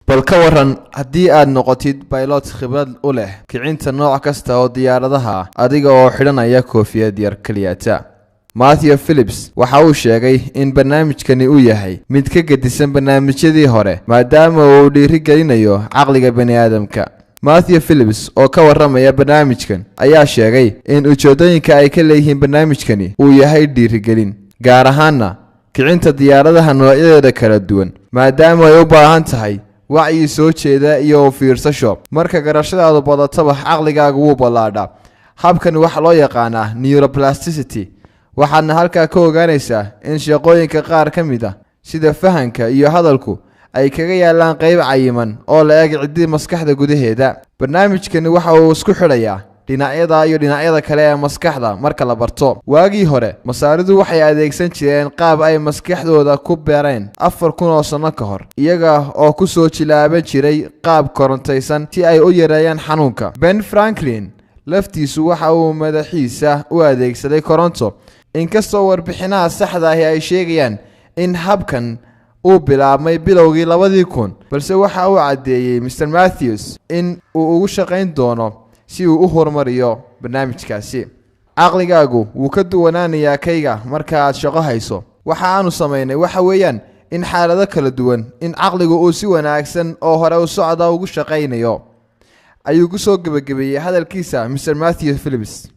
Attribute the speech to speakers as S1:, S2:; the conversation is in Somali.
S1: bal ka waran haddii aad noqotid pilot khibrad u leh kicinta nooc kasta oo diyaaradaha adiga oo xidhanaya koofiyad yar keliyata. Matthew Phillips waxa uu sheegay in barnaamijkani uu yahay mid ka gedisan barnaamijyadii hore maadaama uu dhiirigelinayo caqliga bani'aadamka. Matthew Phillips oo ka waramaya barnaamijkan ayaa sheegay in ujeedooyinka ay ka leeyihiin barnaamijkani uu yahay dhiirigelin, gaar ahaanna kicinta diyaaradaha noocyadeeda kala duwan maadaama ay u baahan tahay wacyi soo jeeda iyo fiirsasho. marka garashadaadu badataba caqligaagu wuu ballaadhaa. habkan waxa loo yaqaanaa neuroplasticity, waxaadna halkaa ka ogaanaysaa in shaqooyinka qaar ka mid ah sida fahanka iyo hadalku ay kaga yaalaan qayb cayiman oo la eg ciddi maskaxda gudaheeda. barnaamijkani waxa uu isku xidhayaa dhinacyada iyo dhinacyada kale ee maskaxda marka la barto. waagii hore masaaridu waxay adeegsan jireen qaab ay maskaxdooda ku beereen 4,000 sano ka hor, iyaga oo ku soo jilaaban jiray qaab korontaysan si ay u yareeyaan xanuunka. Ben Franklin laftiisu waxa uu madaxiisa u adeegsaday koronto, inkastoo warbixinaha saxda ah ay sheegayaan in habkan uu bilaabmay bilowgii 2000, balse waxa uu cadeeyay Mr. Matthews in uu ugu shaqayn doono si uu u horumariyo barnaamijkaasi. caqligaagu wuu ka duwanaanayaa kayga marka aad shaqo hayso. waxa aanu sameynay waxa weeyaan in xaalado kala duwan in caqligu uu si wanaagsan oo hore u socda ugu shaqaynayo, ayuu ku soo gabagabeeyay hadalkiisa Mr. Matthew Phillips.